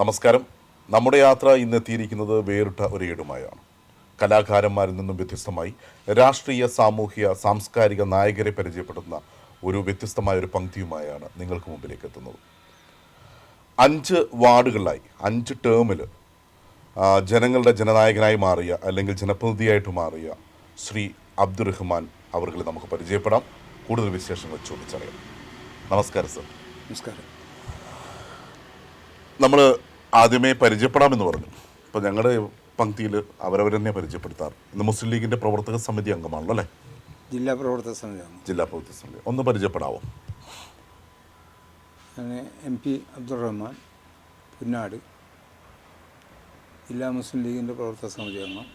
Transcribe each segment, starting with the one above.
നമസ്കാരം. നമ്മുടെ യാത്ര ഇന്നെത്തിയിരിക്കുന്നത് വേറിട്ട ഒരു ഏടുമായാണ്. കലാകാരന്മാരിൽ നിന്നും വ്യത്യസ്തമായി രാഷ്ട്രീയ, സാമൂഹിക, സാംസ്കാരിക നായകരെ പരിചയപ്പെടുന്ന ഒരു വ്യത്യസ്തമായ ഒരു പങ്ക്തിയുമായാണ് നിങ്ങൾക്ക് മുമ്പിലേക്ക് എത്തുന്നത്. 5 വാർഡുകളിലായി 5 ടേമിൽ ജനങ്ങളുടെ ജനനായകനായി മാറിയ അല്ലെങ്കിൽ ജനപ്രതിനിധിയായിട്ട് മാറിയ ശ്രീ അബ്ദുറഹ്മാൻ അവർകളെ നമുക്ക് പരിചയപ്പെടാം. കൂടുതൽ വിശേഷങ്ങൾ ചോദിച്ചറിയാം. നമസ്കാരം സർ. നമസ്കാരം. നമ്മൾ ആദ്യമേ പരിചയപ്പെടാമെന്ന് പറഞ്ഞു. ഇപ്പോൾ ഞങ്ങളുടെ പങ്ക്തിയിൽ അവരവർ തന്നെ പരിചയപ്പെടുത്താറ്. ഇന്ന് മുസ്ലിം ലീഗിൻ്റെ പ്രവർത്തക സമിതി അംഗമാണല്ലോ അല്ലേ? ജില്ലാ പ്രവർത്തക സമിതിയാണ്. ജില്ലാ പ്രവർത്തക സമിതി ഒന്ന് പരിചയപ്പെടാവോ? ഞാൻ MP അബ്ദുറഹ്മാൻ, പുന്നാട്, ജില്ലാ മുസ്ലിം ലീഗിൻ്റെ പ്രവർത്തക സമിതി അംഗം.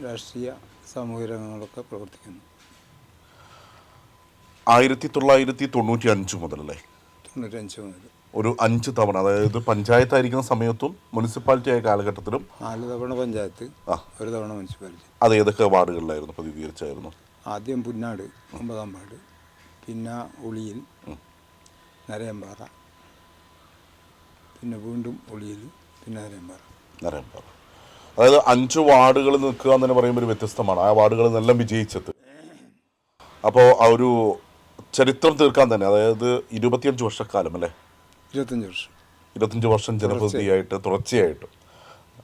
രാഷ്ട്രീയ സാമൂഹിക രംഗങ്ങളൊക്കെ പ്രവർത്തിക്കുന്നു. 1995 മുതലല്ലേ? 95 മുതൽ ഒരു 5 തവണ, അതായത് പഞ്ചായത്തായിരിക്കുന്ന സമയത്തും മുനിസിപ്പാലിറ്റി ആയ കാലഘട്ടത്തിലും 4 തവണ പഞ്ചായത്ത്, 1 തവണ മുനിസിപ്പാലിറ്റി. അത് ഏതൊക്കെ വാർഡുകളിലായിരുന്നു പ്രതിനിധീകരിച്ചായിരുന്നു? ആദ്യം പുന്നാട് 9-ാം വാർഡ്, പിന്നെ ഉളിയിൽ, നരയമ്പാറ, പിന്നെ വീണ്ടും ഉളിയിൽ, പിന്നെ നരയമ്പാറ. അതായത് 5 വാർഡുകളിൽ നിൽക്കുക എന്ന് തന്നെ പറയുമ്പോൾ ഒരു വ്യത്യസ്തമാണ്. ആ വാർഡുകളിൽ നിന്നെല്ലാം വിജയിച്ചത്. അപ്പോൾ ആ ഒരു ചരിത്രം തീർക്കാൻ തന്നെ, അതായത് 25 വർഷക്കാലം അല്ലേ? 25 വർഷം ജനപ്രതിനിധിയായിട്ട് തുടർച്ചയായിട്ട്.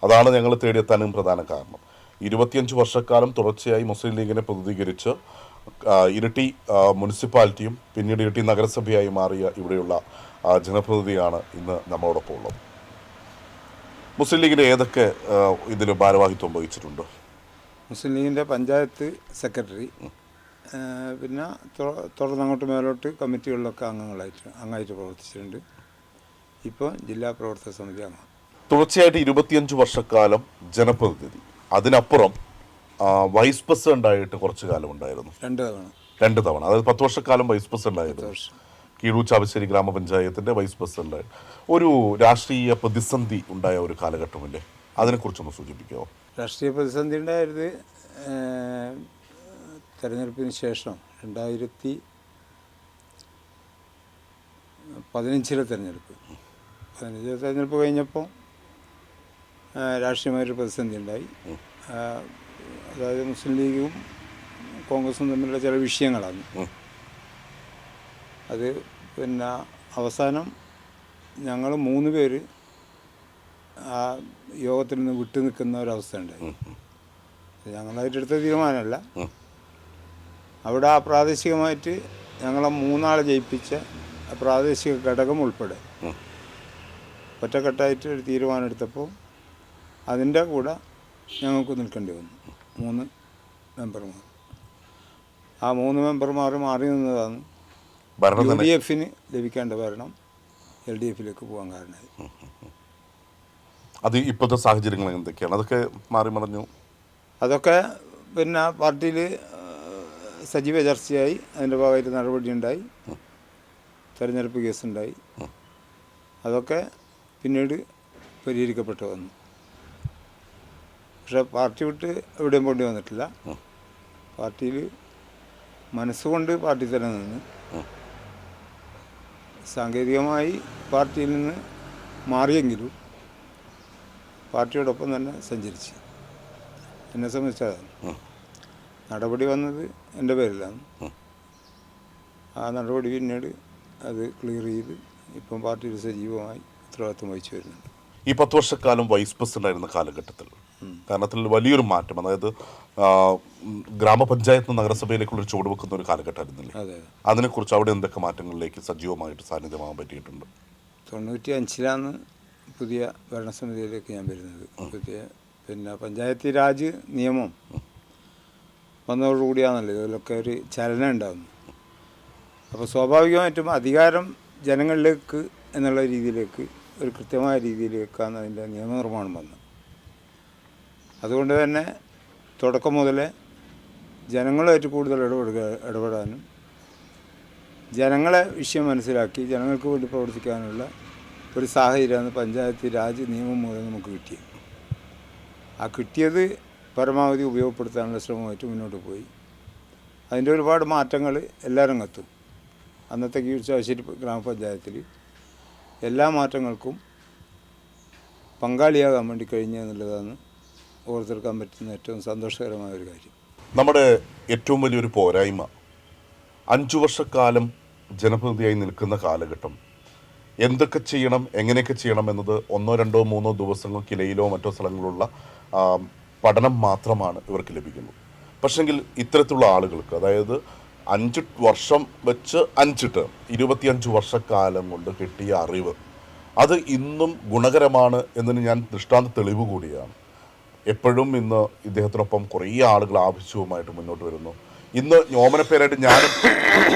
അതാണ് ഞങ്ങൾ തേടിയെത്താനും പ്രധാന കാരണം. 25 വർഷക്കാലം തുടർച്ചയായി മുസ്ലിം ലീഗിനെ പ്രതിനിധീകരിച്ച് ഇരിട്ടി മുനിസിപ്പാലിറ്റിയും പിന്നീട് ഇരിട്ടി നഗരസഭയായി മാറിയ ഇവിടെയുള്ള ജനപ്രതിനിധിയാണ് ഇന്ന് നമ്മളോടൊപ്പം ഉള്ളത്. മുസ്ലിം ലീഗിൻ്റെ ഏതൊക്കെ ഇതിൽ ഭാരവാഹിത്വം വഹിച്ചിട്ടുണ്ട്? മുസ്ലിം ലീഗിൻ്റെ പഞ്ചായത്ത് സെക്രട്ടറി, പിന്നെ തുടർന്ന് അങ്ങോട്ട് മേലോട്ട് കമ്മിറ്റികളിലൊക്കെ അംഗമായിട്ട് പ്രവർത്തിച്ചിട്ടുണ്ട്. ഇപ്പോൾ ജില്ലാ പ്രവർത്തക സമിതി അംഗം. തുടർച്ചയായിട്ട് 25 വർഷക്കാലം ജനപ്രതിനിധി. അതിനപ്പുറം വൈസ് പ്രസിഡൻ്റായിട്ട് കുറച്ച് കാലം ഉണ്ടായിരുന്നു. 2 തവണ, അതായത് 10 വർഷക്കാലം വൈസ് പ്രസിഡൻ്റായിരുന്നു. കീഴൂർ ചാവശ്ശേരി ഗ്രാമപഞ്ചായത്തിൻ്റെ വൈസ് പ്രസിഡൻ്റായിട്ട്. ഒരു രാഷ്ട്രീയ പ്രതിസന്ധി ഉണ്ടായ ഒരു കാലഘട്ടമില്ലേ? അതിനെക്കുറിച്ചൊന്ന് സൂചിപ്പിക്കാമോ? രാഷ്ട്രീയ പ്രതിസന്ധി ഉണ്ടായത് തെരഞ്ഞെടുപ്പിന് ശേഷം 2015 തെരഞ്ഞെടുപ്പ് കഴിഞ്ഞപ്പോൾ രാഷ്ട്രീയമായൊരു പ്രതിസന്ധി ഉണ്ടായി. അതായത് മുസ്ലിം ലീഗും കോൺഗ്രസും തമ്മിലുള്ള ചില വിഷയങ്ങളാണ്. അത് പിന്നെ അവസാനം ഞങ്ങൾ 3 പേര് ആ യോഗത്തിൽ നിന്ന് വിട്ടു നിൽക്കുന്ന ഒരവസ്ഥ ഉണ്ടായി. ഞങ്ങളായിട്ടെടുത്ത തീരുമാനമല്ല. അവിടെ ആ പ്രാദേശികമായിട്ട് ഞങ്ങളെ 3 ആളെ ജയിപ്പിച്ച പ്രാദേശിക ഘടകം ഉൾപ്പെടെ ഒറ്റക്കെട്ടായിട്ട് ഒരു തീരുമാനം എടുത്തപ്പോൾ അതിൻ്റെ കൂടെ ഞങ്ങൾക്ക് നിൽക്കേണ്ടി വന്നു 3 മെമ്പർമാർ. ആ 3 മെമ്പർമാർ മാറി നിന്നതാണ് UDF-ന് ലഭിക്കേണ്ട ഭരണം LDF-ലേക്ക് പോകാൻ കാരണമായി. അത് ഇപ്പോഴത്തെ സാഹചര്യങ്ങൾ എന്തൊക്കെയാണ്? അതൊക്കെ മാറി മറിഞ്ഞു. അതൊക്കെ പിന്നെ പാർട്ടിയിൽ സജീവ ചർച്ചയായി. അതിൻ്റെ ഭാഗമായിട്ട് നടപടിയുണ്ടായി, തെരഞ്ഞെടുപ്പ് കേസുണ്ടായി. അതൊക്കെ പിന്നീട് പരിഹരിക്കപ്പെട്ടു വന്നു. പക്ഷേ പാർട്ടി വിട്ട് എവിടെയും പോണ്ടി വന്നിട്ടില്ല. പാർട്ടിയിൽ മനസ്സുകൊണ്ട് പാർട്ടി തന്നെ നിന്ന്, സാങ്കേതികമായി പാർട്ടിയിൽ നിന്ന് മാറിയെങ്കിലും പാർട്ടിയോടൊപ്പം തന്നെ സഞ്ചരിച്ച് എന്നെ സംബന്ധിച്ചതാണ്. നടപടി വന്നത് എൻ്റെ പേരിലാണ്. ആ നടപടി പിന്നീട് അത് ക്ലിയർ ചെയ്ത് ഇപ്പം പാർട്ടിയിൽ സജീവമായി ഉത്തരവാദിത്വം വഹിച്ചു വരുന്നുണ്ട്. ഈ 10 വർഷക്കാലം വൈസ് പ്രസിഡൻ്റായിരുന്ന കാലഘട്ടത്തിൽ കാരണത്തിൽ വലിയൊരു മാറ്റം, അതായത് ഗ്രാമപഞ്ചായത്ത് നഗരസഭയിലേക്കുള്ളൊരു ചുവട് വെക്കുന്ന ഒരു കാലഘട്ടമായിരുന്നില്ല? അതെ. അതിനെക്കുറിച്ച് അവിടെ എന്തൊക്കെ മാറ്റങ്ങളിലേക്ക് സജീവമായിട്ട് സാന്നിധ്യമാകാൻ പറ്റിയിട്ടുണ്ട്? 95-ലാണ് പുതിയ ഭരണസമിതിയിലേക്ക് ഞാൻ വരുന്നത്. പുതിയ പിന്നെ പഞ്ചായത്ത് രാജ് നിയമം വന്നതോടുകൂടിയാണല്ലോ ഇതിലൊക്കെ ഒരു ചലനം ഉണ്ടാകുന്നു. അപ്പോൾ സ്വാഭാവികമായിട്ടും അധികാരം ജനങ്ങളിലേക്ക് എന്നുള്ള രീതിയിലേക്ക്, ഒരു കൃത്യമായ രീതിയിലേക്കാണ് അതിൻ്റെ നിയമനിർമ്മാണം വന്നത്. അതുകൊണ്ട് തന്നെ തുടക്കം മുതലേ ജനങ്ങളുമായിട്ട് കൂടുതൽ ഇടപെടാനും ജനങ്ങളെ വിഷയം മനസ്സിലാക്കി ജനങ്ങൾക്ക് വേണ്ടി പ്രവർത്തിക്കാനുള്ള ഒരു സാഹചര്യമാണ് പഞ്ചായത്ത് രാജ് നിയമം മൂലം നമുക്ക് കിട്ടിയത്. ആ കിട്ടിയത് പരമാവധി ഉപയോഗപ്പെടുത്താനുള്ള ശ്രമമായിട്ട് മുന്നോട്ട് പോയി. അതിൻ്റെ ഒരുപാട് മാറ്റങ്ങൾ എല്ലാ രംഗത്തും. അന്നത്തെ കീഴ്ചാവശ്ശേരി ഗ്രാമപഞ്ചായത്തിൽ എല്ലാ മാറ്റങ്ങൾക്കും പങ്കാളിയാകാൻ വേണ്ടി കഴിഞ്ഞു എന്നുള്ളതാണ് ഓർത്തെടുക്കാൻ പറ്റുന്ന ഏറ്റവും സന്തോഷകരമായ ഒരു കാര്യം. നമ്മുടെ ഏറ്റവും വലിയൊരു പോരായ്മ 5 വർഷക്കാലം ജനപ്രതിനിധിയായി നിൽക്കുന്ന കാലഘട്ടം എന്തൊക്കെ ചെയ്യണം, എങ്ങനെയൊക്കെ ചെയ്യണം എന്നത് 1, 2, 3 ദിവസങ്ങൾ കിലയിലോ മറ്റോ സ്ഥലങ്ങളുള്ള പഠനം മാത്രമാണ് ഇവർക്ക് ലഭിക്കുന്നത്. പക്ഷെങ്കിൽ ഇത്തരത്തിലുള്ള ആളുകൾക്ക്, അതായത് 5 വർഷം വെച്ച് 5 ടേം 25 വർഷക്കാലം കൊണ്ട് കിട്ടിയ അറിവ് അത് ഇന്നും ഗുണകരമാണ് എന്നതിന് ഞാൻ ദൃഷ്ടാന്ത തെളിവ് കൂടിയാണ്. എപ്പോഴും ഇന്ന് ഇദ്ദേഹത്തിനൊപ്പം കുറേ ആളുകൾ ആവശ്യവുമായിട്ട് മുന്നോട്ട് വരുന്നു. ഇന്ന് ഓമനപ്പേരായിട്ട് ഞാനും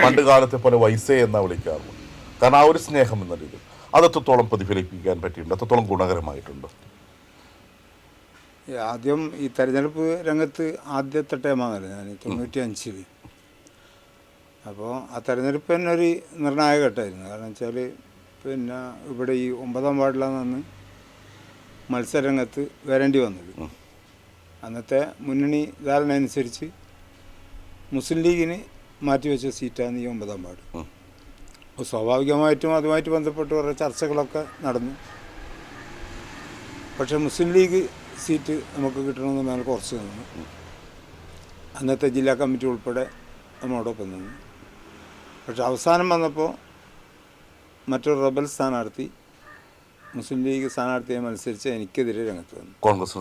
പണ്ട് കാലത്തെ പോലെ വൈസേ എന്നാണ് വിളിക്കാറുള്ളൂ. കാരണം ആ ഒരു സ്നേഹം എന്ന രീതി അത് എത്രത്തോളം പ്രതിഫലിപ്പിക്കാൻ പറ്റിയിട്ടുണ്ട്, എത്രത്തോളം ഗുണകരമായിട്ടുണ്ട്? ആദ്യം ഈ തെരഞ്ഞെടുപ്പ് രംഗത്ത് ആദ്യത്തെ ടൈമാണല്ലോ ഞാൻ 95-ൽ. അപ്പോൾ ആ തെരഞ്ഞെടുപ്പ് തന്നെ ഒരു നിർണായക ഘട്ടമായിരുന്നു. കാരണം വെച്ചാൽ പിന്നെ ഇവിടെ ഈ 9-ാം വാർഡിലാണ് അന്ന് മത്സരരംഗത്ത് വരേണ്ടി വന്നത്. അന്നത്തെ മുന്നണി ധാരണ അനുസരിച്ച് മുസ്ലിം ലീഗിന് മാറ്റിവെച്ച സീറ്റാണ് ഈ 9-ാം വാർഡ്. അപ്പോൾ സ്വാഭാവികമായിട്ടും അതുമായിട്ട് ബന്ധപ്പെട്ട് കുറേ ചർച്ചകളൊക്കെ നടന്നു. പക്ഷേ മുസ്ലിം ലീഗ് സീറ്റ് നമുക്ക് കിട്ടണമെന്ന് ഞങ്ങൾക്ക് കുറച്ച് നിന്നു. അന്നത്തെ ജില്ലാ കമ്മിറ്റി ഉൾപ്പെടെ നമ്മളോടൊപ്പം നിന്നു. പക്ഷെ അവസാനം വന്നപ്പോൾ മറ്റൊരു റബൽ സ്ഥാനാർത്ഥി മുസ്ലിം ലീഗ് സ്ഥാനാർത്ഥിയെ മത്സരിച്ച് എനിക്കെതിരെ രംഗത്ത് വന്നു. കോൺഗ്രസ്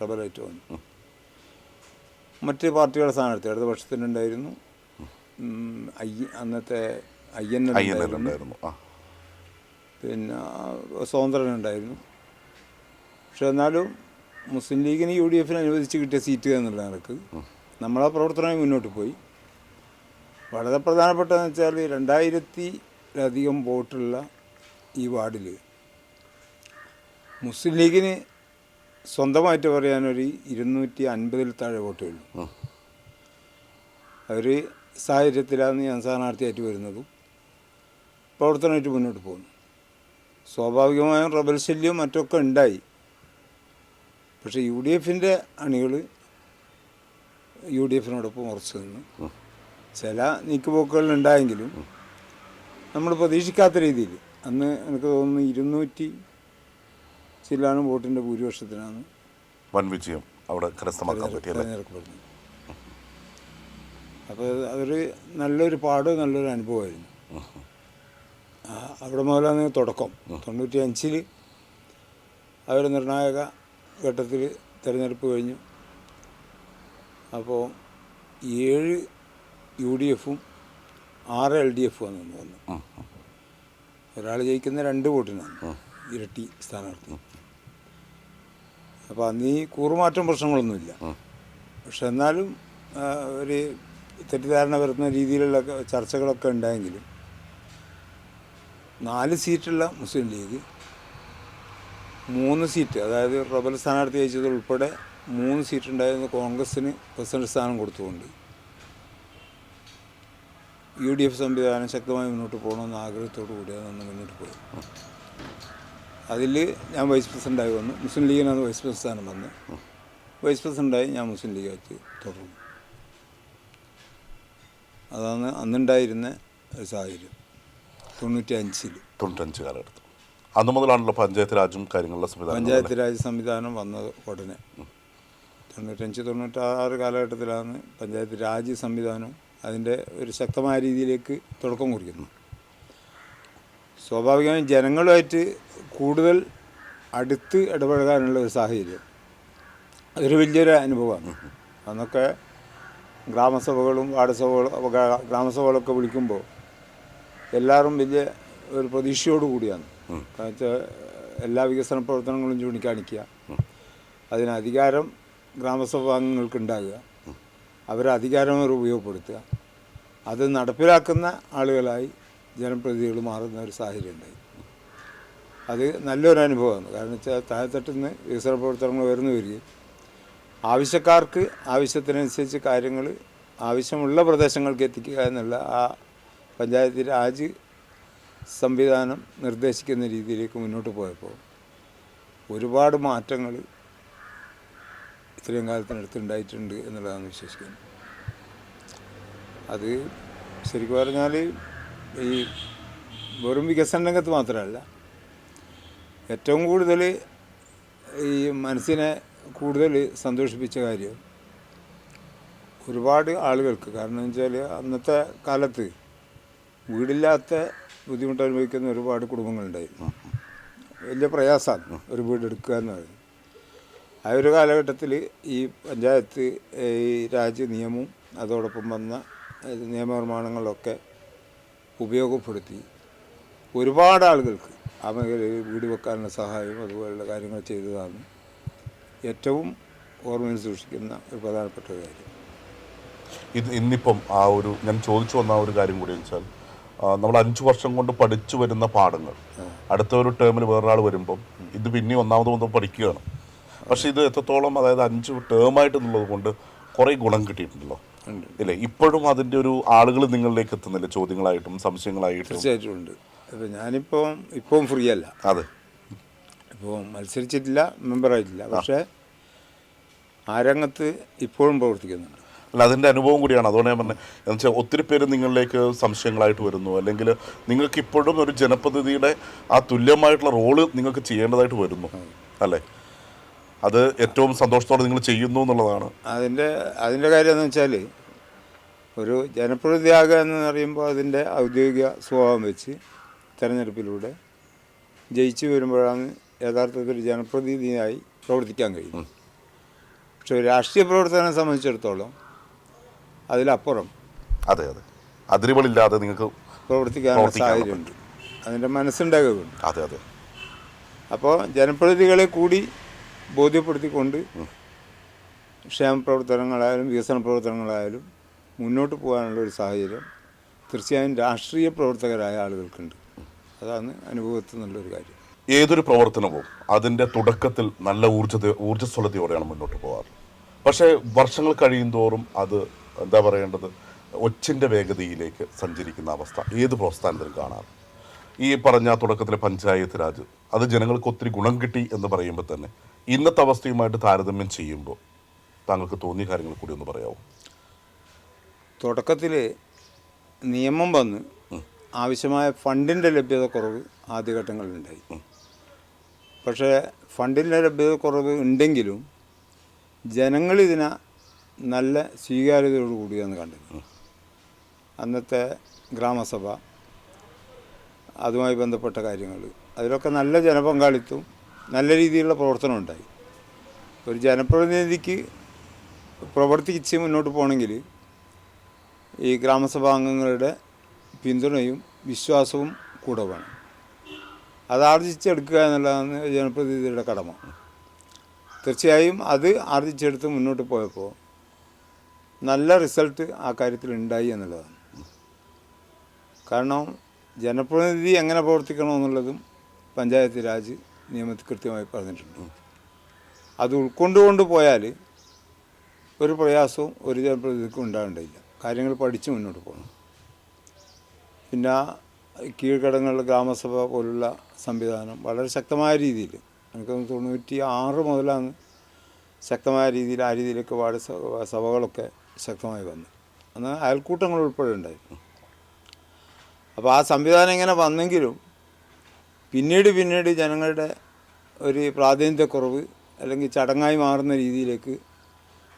റബലായിട്ട് വന്നു. മറ്റ് പാർട്ടികളുടെ സ്ഥാനാർത്ഥി ഇടതുപക്ഷത്തിനുണ്ടായിരുന്നു, അന്നത്തെ അയ്യന്നുണ്ടായിരുന്നു, പിന്നെ സ്വതന്ത്രനുണ്ടായിരുന്നു. പക്ഷെ എന്നാലും മുസ്ലിം ലീഗിന് UDF അനുവദിച്ച് കിട്ടിയ സീറ്റ് എന്നുള്ള നിലക്ക് നമ്മളാ പ്രവർത്തനമായി മുന്നോട്ട് പോയി. വളരെ പ്രധാനപ്പെട്ടതെന്ന് വെച്ചാൽ 2000-ലധികം വോട്ടുള്ള ഈ വാർഡിൽ മുസ്ലിം ലീഗിന് സ്വന്തമായിട്ട് പറയാനൊരു 250-ൽ താഴെ വോട്ടുള്ളൂ. ഒരു സാഹചര്യത്തിലാണ് ഞാൻ സ്ഥാനാർത്ഥിയായിട്ട് വരുന്നതും പ്രവർത്തനമായിട്ട് മുന്നോട്ട് പോകുന്നു. സ്വാഭാവികമായും റബൽ ശല്യവും മറ്റൊക്കെ ഉണ്ടായി. പക്ഷേ UDFൻ്റെ അണികൾ UDFിനോടൊപ്പം ഉറച്ചു നിന്നു. ചില നീക്കുപോക്കുകളുണ്ടായെങ്കിലും നമ്മൾ പ്രതീക്ഷിക്കാത്ത രീതിയിൽ അന്ന് എനിക്ക് തോന്നുന്നു 200 ചില്ലാണ് വോട്ടിൻ്റെ ഭൂരിപക്ഷത്തിനാണ് വൻ വിജയം അവിടെ തിരഞ്ഞെടുക്കപ്പെടുന്നത്. അപ്പോൾ അതൊരു നല്ലൊരു നല്ലൊരു അനുഭവമായിരുന്നു. അവിടെ മുതലാണ് തുടക്കം. 95-ൽ അവർ നിർണായക ഘട്ടത്തിൽ തിരഞ്ഞെടുപ്പ് കഴിഞ്ഞു. അപ്പോൾ 7 UDFും 6 LDF വന്നു. ഒരാൾ ജയിക്കുന്ന 2 വോട്ടിനാണ്, ഇരട്ടി സ്ഥാനാർത്ഥി. അപ്പോൾ അന്ന് ഈ കൂറുമാറ്റം പ്രശ്നങ്ങളൊന്നുമില്ല. പക്ഷെ എന്നാലും ഒരു തെറ്റിദ്ധാരണ വരുന്ന രീതിയിലുള്ള ചർച്ചകളൊക്കെ ഉണ്ടായെങ്കിലും 4 സീറ്റുള്ള മുസ്ലിം ലീഗ് 3 സീറ്റ്, അതായത് റബൽ സ്ഥാനാർത്ഥി ജയിച്ചത് ഉൾപ്പെടെ 3 സീറ്റ് ഉണ്ടായിരുന്ന കോൺഗ്രസ്സിന് പ്രസിഡന്റ് സ്ഥാനം കൊടുത്തുകൊണ്ട് UDF സംവിധാനം ശക്തമായി മുന്നോട്ട് പോകണമെന്ന ആഗ്രഹത്തോടു കൂടിയാണ് അന്ന് മുന്നോട്ട് പോയത്. അതിൽ ഞാൻ വൈസ് പ്രസിഡൻ്റായി വന്നു. മുസ്ലിം ലീഗിനാണ് വൈസ് പ്രസിഡന്റ് സ്ഥാനം വന്നത്. വൈസ് പ്രസിഡൻ്റായി ഞാൻ മുസ്ലിം ലീഗായിട്ട് തുടർന്നു. അതാണ് അന്നുണ്ടായിരുന്ന ഒരു സാഹചര്യം 95 കാലഘട്ടത്തിൽ. അന്ന് മുതലാണല്ലോ പഞ്ചായത്ത് രാജും കാര്യങ്ങളുടെ സംവിധാനം. പഞ്ചായത്ത് രാജ് സംവിധാനം വന്നത് ഉടനെ 95-96 കാലഘട്ടത്തിലാണ് പഞ്ചായത്ത് രാജ് സംവിധാനം അതിൻ്റെ ഒരു ശക്തമായ രീതിയിലേക്ക് തുടക്കം കുറിക്കുന്നു. സ്വാഭാവികമായും ജനങ്ങളുമായിട്ട് കൂടുതൽ അടുത്ത് ഇടപഴകാനുള്ള ഒരു സാഹചര്യം അതൊരു വലിയൊരു അനുഭവമാണ്. അന്നൊക്കെ ഗ്രാമസഭകളും വാർഡ് സഭകളും ഗ്രാമസഭകളൊക്കെ വിളിക്കുമ്പോൾ എല്ലാവരും വലിയ ഒരു പ്രതീക്ഷയോട് കൂടിയാണ്. കാരണം വെച്ചാൽ എല്ലാ വികസന പ്രവർത്തനങ്ങളും ചൂണ്ടിക്കാണിക്കുക, അതിന് അധികാരം ഗ്രാമസഭ അംഗങ്ങൾക്ക് ഉണ്ടാകുക, അവരെ അധികാരം ഉപയോഗപ്പെടുത്തുക, അത് നടപ്പിലാക്കുന്ന ആളുകളായി ജനപ്രതിനിധികൾ മാറുന്ന ഒരു സാഹചര്യം ഉണ്ടായി. അത് നല്ലൊരു അനുഭവമാണ്. കാരണം വെച്ചാൽ താഴെത്തട്ടിൽ നിന്ന് വികസന പ്രവർത്തനങ്ങൾ ഉയർന്നു വരികയും ആവശ്യക്കാർക്ക് ആവശ്യത്തിനനുസരിച്ച് കാര്യങ്ങൾ ആവശ്യമുള്ള പ്രദേശങ്ങൾക്ക് എത്തിക്കുക എന്നുള്ള ആ പഞ്ചായത്ത് രാജ് സംവിധാനം നിർദ്ദേശിക്കുന്ന രീതിയിലേക്ക് മുന്നോട്ട് പോയപ്പോൾ ഒരുപാട് മാറ്റങ്ങൾ ഇത്രയും കാലത്തിനടുത്തുണ്ടായിട്ടുണ്ട് എന്നുള്ളതാണ് വിശ്വസിക്കുന്നത്. അത് ശരിക്കും പറഞ്ഞാൽ ഈ വെറും വികസന രംഗത്ത് മാത്രമല്ല, ഏറ്റവും കൂടുതൽ ഈ മനസ്സിനെ കൂടുതൽ സന്തോഷിപ്പിച്ച കാര്യം ഒരുപാട് ആളുകൾക്ക്, കാരണം എന്ന് വെച്ചാൽ അന്നത്തെ കാലത്ത് വീടില്ലാത്ത ബുദ്ധിമുട്ട് അനുഭവിക്കുന്ന ഒരുപാട് കുടുംബങ്ങളുണ്ടായിരുന്നു. വലിയ പ്രയാസമാണ് ഒരു വീട് എടുക്കുക എന്ന് പറയുന്നത്. ആ ഒരു കാലഘട്ടത്തിൽ ഈ പഞ്ചായത്ത് ഈ രാജ് നിയമവും അതോടൊപ്പം വന്ന നിയമനിർമ്മാണങ്ങളൊക്കെ ഉപയോഗപ്പെടുത്തി ഒരുപാട് ആളുകൾക്ക് ആ മേഖലയിൽ വീട് വെക്കാനുള്ള സഹായവും അതുപോലുള്ള കാര്യങ്ങൾ ചെയ്തതാണ് ഏറ്റവും ഓർമ്മയിൽ സൂക്ഷിക്കുന്ന ഒരു പ്രധാനപ്പെട്ട കാര്യം. ഇന്നിപ്പം ആ ഒരു ഞാൻ ചോദിച്ചു വന്ന ആ ഒരു കാര്യം കൂടി വെച്ചാൽ, നമ്മൾ 5 വർഷം കൊണ്ട് പഠിച്ചു വരുന്ന പാഠങ്ങൾ അടുത്ത ഒരു ടേമിൽ വേറൊരാൾ വരുമ്പം ഇത് പിന്നെ ഒന്നാമത് പഠിക്കുകയാണ്. പക്ഷെ ഇത് എത്രത്തോളം, അതായത് 5 ടേമായിട്ട് എന്നുള്ളത് കൊണ്ട് കുറേ ഗുണം കിട്ടിയിട്ടുണ്ടല്ലോ ഇല്ലേ? ഇപ്പോഴും അതിൻ്റെ ഒരു ആളുകൾ നിങ്ങളിലേക്ക് എത്തുന്നില്ല, ചോദ്യങ്ങളായിട്ടും സംശയങ്ങളായിട്ടും? തീർച്ചയായിട്ടും ഉണ്ട്. അപ്പോൾ ഇപ്പം ഫ്രീ അല്ല. അതെ, ഇപ്പോൾ മത്സരിച്ചിട്ടില്ല, മെമ്പറായിട്ടില്ല, പക്ഷേ ആ രംഗത്ത് ഇപ്പോഴും പ്രവർത്തിക്കുന്നുണ്ട്. അല്ല, അതിൻ്റെ അനുഭവം കൂടിയാണ്. അതുകൊണ്ട് ഞാൻ പറഞ്ഞത് എന്ന് വെച്ചാൽ ഒത്തിരി പേര് നിങ്ങളിലേക്ക് സംശയങ്ങളായിട്ട് വരുന്നു, അല്ലെങ്കിൽ നിങ്ങൾക്ക് ഇപ്പോഴും ഒരു ജനപ്രതിനിധിയുടെ ആ തുല്യമായിട്ടുള്ള റോള് നിങ്ങൾക്ക് ചെയ്യേണ്ടതായിട്ട് വരുന്നു അല്ലേ? അത് ഏറ്റവും സന്തോഷത്തോടെ നിങ്ങൾ ചെയ്യുന്നു എന്നുള്ളതാണ് അതിൻ്റെ കാര്യം എന്ന് വെച്ചാൽ, ഒരു ജനപ്രതിനിധിയാകുക എന്ന് പറയുമ്പോൾ അതിൻ്റെ ഔദ്യോഗിക സ്വഭാവം വെച്ച് തെരഞ്ഞെടുപ്പിലൂടെ ജയിച്ചു വരുമ്പോഴാണ് യഥാർത്ഥത്തിൽ ഒരു ജനപ്രതിനിധിയായി പ്രവർത്തിക്കാൻ കഴിയും. പക്ഷെ ഒരു രാഷ്ട്രീയ പ്രവർത്തനം സംബന്ധിച്ചിടത്തോളം അതിലപ്പുറം അതെ അതിരുകളില്ലാതെ നിങ്ങൾക്ക് പ്രവർത്തിക്കാനുള്ള സാഹചര്യമുണ്ട്, അതിൻ്റെ മനസ്സുണ്ടാകുന്നുണ്ട്. അതെ അതെ. അപ്പോൾ ജനപ്രതിനിധികളെ കൂടി ബോധ്യപ്പെടുത്തിക്കൊണ്ട് ക്ഷേമ പ്രവർത്തനങ്ങളായാലും വികസന പ്രവർത്തനങ്ങളായാലും മുന്നോട്ട് പോകാനുള്ള ഒരു സാഹചര്യം തീർച്ചയായും രാഷ്ട്രീയ പ്രവർത്തകരായ ആളുകൾക്കുണ്ട്. അതാണ് അനുഭവത്തിൽ നിന്നുള്ളൊരു കാര്യം. ഏതൊരു പ്രവർത്തനവും അതിൻ്റെ തുടക്കത്തിൽ നല്ല ഊർജ്ജസ്വലതയോടെയാണ് മുന്നോട്ട് പോകാറ്. പക്ഷേ വർഷങ്ങൾ കഴിയും തോറും അത് എന്താ പറയേണ്ടത്, ഒച്ചിൻ്റെ വേഗതയിലേക്ക് സഞ്ചരിക്കുന്ന അവസ്ഥ ഏത് പ്രസ്ഥാനത്തിലും കാണാറ്. ഈ പറഞ്ഞ തുടക്കത്തിലെ പഞ്ചായത്ത് രാജ് അത് ജനങ്ങൾക്ക് ഒത്തിരി ഗുണം കിട്ടി എന്ന് പറയുമ്പോൾ തന്നെ ഇന്നത്തെ അവസ്ഥയുമായിട്ട് താരതമ്യം ചെയ്യുമ്പോൾ താങ്കൾക്ക് തോന്നിയ കാര്യങ്ങൾ കൂടി ഒന്ന് പറയാമോ? തുടക്കത്തിൽ നിയമം വന്ന് ആവശ്യമായ ഫണ്ടിൻ്റെ ലഭ്യത കുറവ് ആദ്യഘട്ടങ്ങളിലുണ്ടായി. പക്ഷേ ഫണ്ടിൻ്റെ ലഭ്യത കുറവ് ഉണ്ടെങ്കിലും ജനങ്ങളിതിനെ നല്ല സ്വീകാര്യതയോടുകൂടിയാണ് കണ്ടത്. അന്നത്തെ ഗ്രാമസഭ, അതുമായി ബന്ധപ്പെട്ട കാര്യങ്ങൾ, അതിലൊക്കെ നല്ല ജനപങ്കാളിത്തവും നല്ല രീതിയിലുള്ള പ്രവർത്തനം ഉണ്ടായി. ഒരു ജനപ്രതിനിധിക്ക് പ്രവർത്തിച്ച് മുന്നോട്ട് പോകണമെങ്കിൽ ഈ ഗ്രാമസഭാംഗങ്ങളുടെ പിന്തുണയും വിശ്വാസവും കൂടെ വേണം. അത് ആർജിച്ചെടുക്കുക എന്നുള്ളതാണ് ജനപ്രതിനിധിയുടെ കടമ. തീർച്ചയായും അത് ആർജിച്ചെടുത്ത് മുന്നോട്ട് പോയപ്പോൾ നല്ല റിസൾട്ട് ആ കാര്യത്തിൽ ഉണ്ടായി എന്നുള്ളതാണ്. കാരണം ജനപ്രതിനിധി എങ്ങനെ പ്രവർത്തിക്കണമെന്നുള്ളതും പഞ്ചായത്ത് രാജ് നിയമത്തിൽ കൃത്യമായി പറഞ്ഞിട്ടുണ്ട്. അത് ഉൾക്കൊണ്ടുകൊണ്ട് പോയാൽ ഒരു പ്രയാസവും ഒരു ജനപ്രതിനിധിക്കും ഉണ്ടാകേണ്ടതില്ല. കാര്യങ്ങൾ പഠിച്ച് മുന്നോട്ട് പോകണം. പിന്നെ കീഴ്ഘടകങ്ങളിലെ ഗ്രാമസഭ പോലുള്ള സംവിധാനം വളരെ ശക്തമായ രീതിയിൽ, എനിക്ക് 96 മുതലാണ് ശക്തമായ രീതിയിൽ ആ രീതിയിലേക്ക് വാർഡ് സഭകളൊക്കെ ശക്തമായി വന്നു. അന്ന് അയൽക്കൂട്ടങ്ങൾ ഉൾപ്പെടെ ഉണ്ടായിരുന്നു. അപ്പോൾ ആ സംവിധാനം ഇങ്ങനെ വന്നെങ്കിലും പിന്നീട് ജനങ്ങളുടെ ഒരു പ്രാതിനിധ്യക്കുറവ് അല്ലെങ്കിൽ ചടങ്ങായി മാറുന്ന രീതിയിലേക്ക്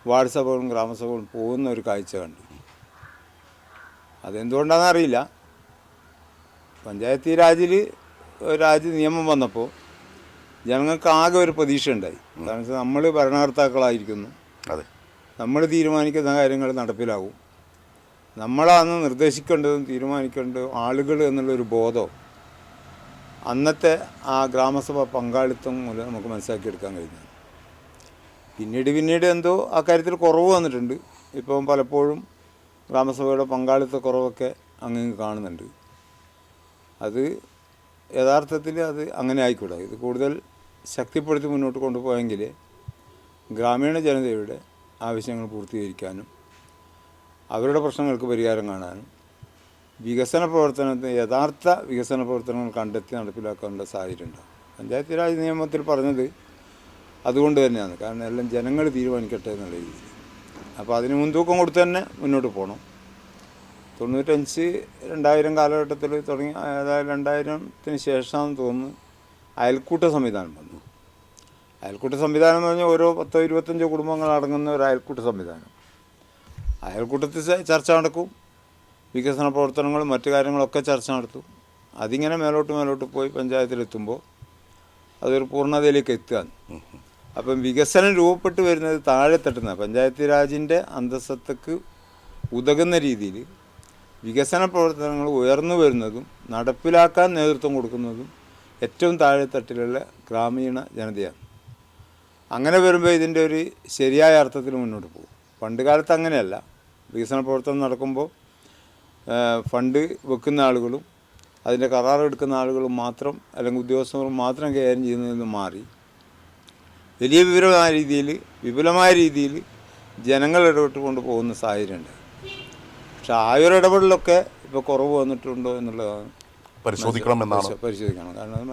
വാർഡ് സഭകളും ഗ്രാമസഭകളും പോകുന്ന ഒരു കാഴ്ച കണ്ടു. അതെന്തുകൊണ്ടാണെന്ന് അറിയില്ല. പഞ്ചായത്ത് രാജ് നിയമം വന്നപ്പോൾ ജനങ്ങൾക്ക് ആകെ ഒരു പ്രതീക്ഷ ഉണ്ടായി. കാരണം വെച്ചാൽ നമ്മൾ ഭരണകർത്താക്കളായിരിക്കുന്നു, നമ്മൾ തീരുമാനിക്കുന്ന കാര്യങ്ങൾ നടപ്പിലാകും, നമ്മളാണ് നിർദ്ദേശിക്കേണ്ടതും തീരുമാനിക്കേണ്ടതും ആളുകൾ എന്നുള്ളൊരു ബോധം അന്നത്തെ ആ ഗ്രാമസഭ പങ്കാളിത്തം മൂലം നമുക്ക് മനസ്സിലാക്കിയെടുക്കാൻ കഴിഞ്ഞു. പിന്നീട് എന്തോ ആ കാര്യത്തിൽ കുറവ് വന്നിട്ടുണ്ട്. ഇപ്പം പലപ്പോഴും ഗ്രാമസഭയുടെ പങ്കാളിത്ത കുറവൊക്കെ അങ്ങ് കാണുന്നുണ്ട്. അത് യഥാർത്ഥത്തിൽ അത് അങ്ങനെ ആയിക്കൂടാ. ഇത് കൂടുതൽ ശക്തിപ്പെടുത്തി മുന്നോട്ട് കൊണ്ടുപോയെങ്കിൽ ഗ്രാമീണ ജനതയുടെ ആവശ്യങ്ങൾ പൂർത്തീകരിക്കാനും അവരുടെ പ്രശ്നങ്ങൾക്ക് പരിഹാരം കാണാനും യഥാർത്ഥ വികസന പ്രവർത്തനങ്ങൾ കണ്ടെത്തി നടപ്പിലാക്കാനുള്ള സാഹചര്യം ഉണ്ടാകും. പഞ്ചായത്ത് രാജ് നിയമത്തിൽ പറഞ്ഞത് അതുകൊണ്ട് തന്നെയാണ്. കാരണം എല്ലാം ജനങ്ങൾ തീരുമാനിക്കട്ടെ എന്നുള്ള രീതിയിൽ. അപ്പോൾ അതിന് മുൻതൂക്കം കൊടുത്ത് തന്നെ മുന്നോട്ട് പോകണം. 95 2000 കാലഘട്ടത്തിൽ തുടങ്ങി, അതായത് 2000-ത്തിന് ശേഷമാണെന്ന് തോന്നുന്നു അയൽക്കൂട്ട സംവിധാനം വന്നു. അയൽക്കൂട്ട സംവിധാനം എന്ന് പറഞ്ഞാൽ ഓരോ 10-25 കുടുംബങ്ങൾ അടങ്ങുന്ന ഒരു അയൽക്കൂട്ട സംവിധാനം. അയൽക്കൂട്ടത്തിൽ ചർച്ച നടക്കും, വികസന പ്രവർത്തനങ്ങളും മറ്റു കാര്യങ്ങളൊക്കെ ചർച്ച നടത്തും. അതിങ്ങനെ മേലോട്ട് പോയി പഞ്ചായത്തിലെത്തുമ്പോൾ അതൊരു പൂർണ്ണതയിലേക്ക് എത്തുകയാണ്. അപ്പം വികസനം രൂപപ്പെട്ട് വരുന്നത് താഴെ തട്ടുന്ന പഞ്ചായത്ത് രാജിൻ്റെ അന്തസ്സത്തക്ക് ഉതകുന്ന രീതിയിൽ വികസന പ്രവർത്തനങ്ങൾ ഉയർന്നു വരുന്നതും നടപ്പിലാക്കാൻ നേതൃത്വം കൊടുക്കുന്നതും ഏറ്റവും താഴെത്തട്ടിലുള്ള ഗ്രാമീണ ജനതയാണ്. അങ്ങനെ വരുമ്പോൾ ഇതിൻ്റെ ഒരു ശരിയായ അർത്ഥത്തിൽ മുന്നോട്ട് പോകും. പണ്ട് കാലത്ത് അങ്ങനെയല്ല. വികസന പ്രവർത്തനം നടക്കുമ്പോൾ ഫണ്ട് വെക്കുന്ന ആളുകളും അതിൻ്റെ കരാറെടുക്കുന്ന ആളുകളും മാത്രം, അല്ലെങ്കിൽ ഉദ്യോഗസ്ഥരും മാത്രം കൈകാര്യം ചെയ്യുന്നതിൽ നിന്ന് മാറി വലിയ വിപുലമായ രീതിയിൽ ജനങ്ങൾ ഇടപെട്ടുകൊണ്ട് പോകുന്ന സാഹചര്യമുണ്ട്. പക്ഷെ ആ ഒരു ഇടപെടലൊക്കെ ഇപ്പോൾ കുറവ് വന്നിട്ടുണ്ടോ എന്നുള്ളതാണ് പരിശോധിക്കണം. കാരണം അത്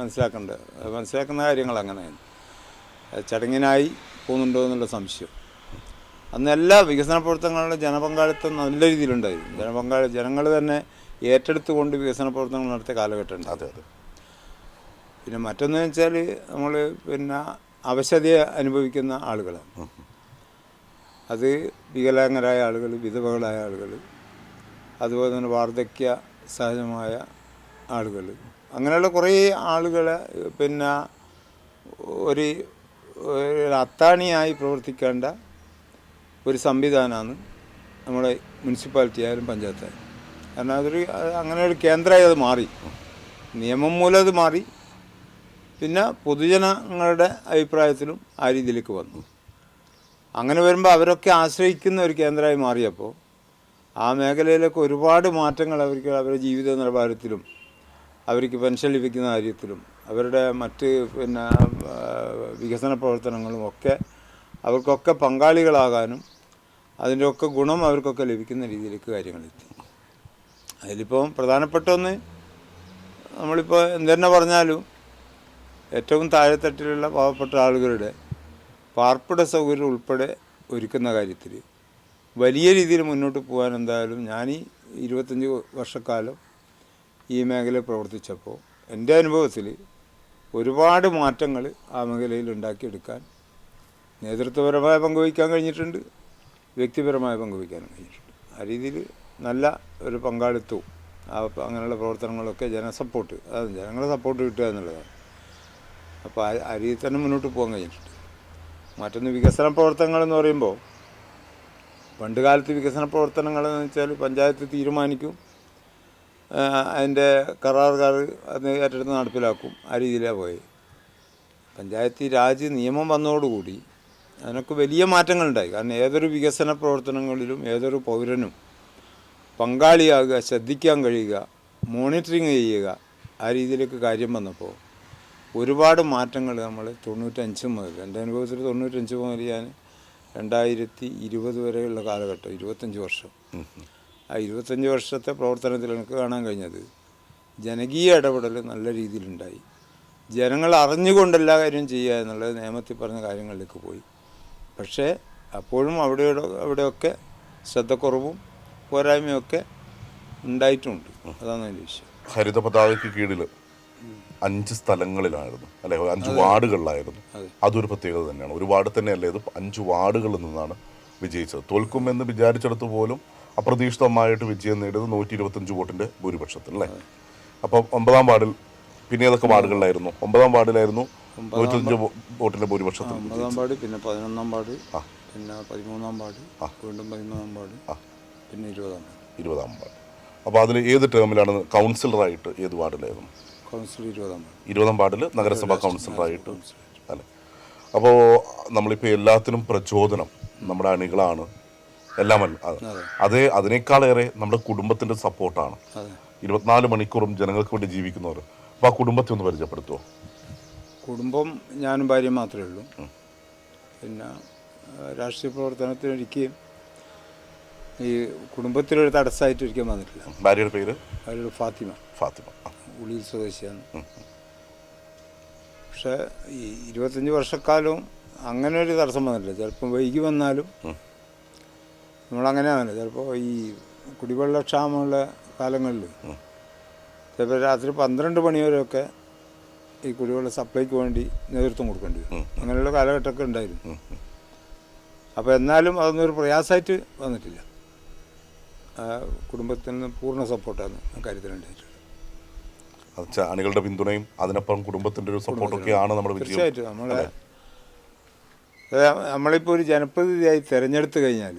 മനസ്സിലാക്കുന്ന കാര്യങ്ങൾ അങ്ങനെയാണ്. ചടങ്ങിനായി പോകുന്നുണ്ടോ എന്നുള്ള സംശയം. അന്ന് എല്ലാ വികസന പ്രവർത്തനങ്ങളുടെ ജനപങ്കാളിത്തം നല്ല രീതിയിലുണ്ടായിരുന്നു. ജനങ്ങൾ തന്നെ ഏറ്റെടുത്തുകൊണ്ട് വികസന പ്രവർത്തനങ്ങൾ നടത്തിയ കാലഘട്ടമുണ്ട്. അതെ. പിന്നെ മറ്റൊന്ന് വെച്ചാൽ നമ്മൾ അവശത അനുഭവിക്കുന്ന ആളുകളാണ്. അത് വികലാംഗരായ ആളുകൾ, വിധവകളായ ആളുകൾ, അതുപോലെ തന്നെ വാർദ്ധക്യ സഹജമായ ആളുകൾ, അങ്ങനെയുള്ള കുറേ ആളുകളെ ഒരു അത്താണിയായി പ്രവർത്തിക്കേണ്ട ഒരു സംവിധാനമാണ് നമ്മുടെ മുനിസിപ്പാലിറ്റി ആയാലും പഞ്ചായത്തായാലും. കാരണം അങ്ങനെ ഒരു കേന്ദ്രമായി അത് മാറി, നിയമം മൂലം അത് മാറി. പിന്നെ പൊതുജനങ്ങളുടെ അഭിപ്രായത്തിലും ആ രീതിയിലേക്ക് വന്നു. അങ്ങനെ വരുമ്പോൾ അവരൊക്കെ ആശ്രയിക്കുന്ന ഒരു കേന്ദ്രമായി മാറിയപ്പോൾ ആ മേഖലയിലൊക്കെ ഒരുപാട് മാറ്റങ്ങൾ അവരുടെ ജീവിത നിലവാരത്തിലും അവർക്ക് പെൻഷൻ ലഭിക്കുന്ന കാര്യത്തിലും അവരുടെ മറ്റ് വികസന പ്രവർത്തനങ്ങളും ഒക്കെ അവർക്കൊക്കെ പങ്കാളികളാകാനും അതിൻ്റെയൊക്കെ ഗുണം അവർക്കൊക്കെ ലഭിക്കുന്ന രീതിയിലേക്ക് കാര്യങ്ങളെത്തി. അതിലിപ്പോൾ പ്രധാനപ്പെട്ട ഒന്ന്, നമ്മളിപ്പോൾ എന്തെന്നെ പറഞ്ഞാലും ഏറ്റവും താഴെത്തട്ടിലുള്ള പാവപ്പെട്ട ആളുകളുടെ പാർപ്പിട സൗകര്യം ഉൾപ്പെടെ ഒരുക്കുന്ന കാര്യത്തിൽ വലിയ രീതിയിൽ മുന്നോട്ട് പോകാൻ എന്തായാലും ഞാൻ ഈ 25 വർഷക്കാലം ഈ മേഖലയിൽ പ്രവർത്തിച്ചപ്പോൾ എൻ്റെ അനുഭവത്തിൽ ഒരുപാട് മാറ്റങ്ങൾ ആ മേഖലയിൽ ഉണ്ടാക്കിയെടുക്കാൻ നേതൃത്വപരമായ പങ്കുവയ്ക്കാൻ കഴിഞ്ഞിട്ടുണ്ട്, വ്യക്തിപരമായ പങ്കുവയ്ക്കാനും കഴിഞ്ഞിട്ടുണ്ട്. ആ രീതിയിൽ നല്ല ഒരു പങ്കാളിത്തവും അങ്ങനെയുള്ള പ്രവർത്തനങ്ങളൊക്കെ ജനങ്ങളെ സപ്പോർട്ട് കിട്ടുക എന്നുള്ളതാണ്. അപ്പോൾ ആ രീതിയിൽ തന്നെ മുന്നോട്ട് പോകാൻ കഴിഞ്ഞിട്ടുണ്ട്. മറ്റൊന്ന് വികസന പ്രവർത്തനങ്ങളെന്ന് പറയുമ്പോൾ പണ്ട് കാലത്ത് വികസന പ്രവർത്തനങ്ങളെന്ന് വെച്ചാൽ പഞ്ചായത്ത് തീരുമാനിക്കും, അതിൻ്റെ കരാറുകാർ അത് ഏറ്റെടുത്ത് നടപ്പിലാക്കും. ആ രീതിയിലാണ് പോയത്. പഞ്ചായത്ത് രാജ് നിയമം വന്നതോടുകൂടി അതിനൊക്കെ വലിയ മാറ്റങ്ങളുണ്ടായി. കാരണം ഏതൊരു വികസന പ്രവർത്തനങ്ങളിലും ഏതൊരു പൗരനും പങ്കാളിയാകുക, ശ്രദ്ധിക്കാൻ കഴിയുക, മോണിറ്ററിങ് ചെയ്യുക, ആ രീതിയിലേക്ക് കാര്യം വന്നപ്പോൾ ഒരുപാട് മാറ്റങ്ങൾ നമ്മൾ 95 മുതൽ, എൻ്റെ അനുഭവത്തിൽ 95 മുതൽ ഞാൻ 2020 വരെയുള്ള കാലഘട്ടം, 25 വർഷം, ആ 25 വർഷത്തെ പ്രവർത്തനത്തിൽ എനിക്ക് കാണാൻ കഴിഞ്ഞത് ജനകീയ ഇടപെടൽ നല്ല രീതിയിലുണ്ടായി. ജനങ്ങൾ അറിഞ്ഞുകൊണ്ട് എല്ലാ കാര്യവും ചെയ്യുക എന്നുള്ളത് നിയമത്തിൽ പറഞ്ഞ കാര്യങ്ങളിലേക്ക് പോയി. പക്ഷേ അപ്പോഴും അവിടെയൊക്കെ ശ്രദ്ധക്കുറവും പോരായ്മയൊക്കെ ഉണ്ടായിട്ടുമുണ്ട്. അതാണ് എൻ്റെ വിഷയം. ഹരിത പതാകയ്ക്ക് കീഴിൽ 5 സ്ഥലങ്ങളിലായിരുന്നു, അല്ലെ, 5 വാർഡുകളിലായിരുന്നു. അതൊരു പ്രത്യേകത തന്നെയാണ്. ഒരു വാർഡ് തന്നെയല്ലേ, ഇത് 5 വാർഡുകളിൽ നിന്നാണ് വിജയിച്ചത്. തോൽക്കുമെന്ന് വിചാരിച്ചിടത്ത് പോലും അപ്രതീക്ഷിതമായിട്ട് വിജയം നേടിയത് 125 വോട്ടിൻ്റെ ഭൂരിപക്ഷത്തിൽ, അല്ലേ. അപ്പോൾ 9-ാം വാർഡിൽ പിന്നെ ഏതൊക്കെ വാർഡുകളിലായിരുന്നു? 9-ാം വാർഡിലായിരുന്നു 125 വോട്ടിൻ്റെ ഭൂരിപക്ഷത്തിൽ. 9-ാം വാർഡ്, പിന്നെ 11-ാം വാർഡ്, പിന്നെ 13-ാം വാർഡ്, വീണ്ടും 13-ാം വാർഡ്, പിന്നെ 20-ാം വാർഡ്. അപ്പോൾ അതിൽ ഏത് ടേമിലാണ് കൗൺസിലറായിട്ട് ഏത് വാർഡിലായിരുന്നു? കൗൺസിലർ 20-ാം വാർഡിൽ നഗരസഭാ കൗൺസിലറായിട്ട്, അല്ലേ. അപ്പോൾ നമ്മളിപ്പോൾ എല്ലാത്തിനും പ്രചോദനം നമ്മുടെ അണികളാണ്, എല്ലാമല്ല. അതിനേക്കാളേറെ നമ്മുടെ കുടുംബത്തിൻ്റെ സപ്പോർട്ടാണ്. 24 മണിക്കൂറും ജനങ്ങൾക്ക് വേണ്ടി ജീവിക്കുന്നവർ. അപ്പോൾ ആ കുടുംബത്തെ ഒന്ന് പരിചയപ്പെടുത്തുമോ? കുടുംബം ഞാനും ഭാര്യയും മാത്രമേ ഉള്ളൂ. പിന്നെ രാഷ്ട്രീയ പ്രവർത്തനത്തിന് ഒരിക്കലും ഈ കുടുംബത്തിലൊരു തടസ്സമായിട്ട് ഒരിക്കലും വന്നിട്ടില്ല. ഭാര്യയുടെ പേര്? ഭാര്യയുടെ ഫാത്തിമ. ഉള്ളിൽ സ്വദേശിയാണ്. പക്ഷേ ഈ 25 വർഷക്കാലവും അങ്ങനെ ഒരു തടസ്സം വന്നിട്ടില്ല. ചിലപ്പോൾ വൈകി വന്നാലും നമ്മളങ്ങനെയാണ്. ചിലപ്പോൾ ഈ കുടിവെള്ളക്ഷാമമുള്ള കാലങ്ങളിൽ ചിലപ്പോൾ രാത്രി 12 മണി വരെയൊക്കെ ഈ കുടിവെള്ള സപ്ലൈക്ക് വേണ്ടി നേതൃത്വം കൊടുക്കേണ്ടി വരും. അങ്ങനെയുള്ള കാലഘട്ടമൊക്കെ ഉണ്ടായിരുന്നു. അപ്പോൾ എന്നാലും അതൊന്നും ഒരു പ്രയാസമായിട്ട് വന്നിട്ടില്ല. കുടുംബത്തിൽ നിന്ന് പൂർണ്ണ സപ്പോർട്ടാണ് ആ കാര്യത്തിലുണ്ടായിട്ടുള്ളത്. അണികളുടെ പിന്തുണയും അതിനപ്പുറം കുടുംബത്തിൻ്റെ ഒരു സപ്പോർട്ടൊക്കെയാണ് നമ്മുടെ വിജയം. തീർച്ചയായിട്ടും നമ്മളിപ്പോൾ ഒരു ജനപ്രതിനിധിയായി തിരഞ്ഞെടുത്ത് കഴിഞ്ഞാൽ,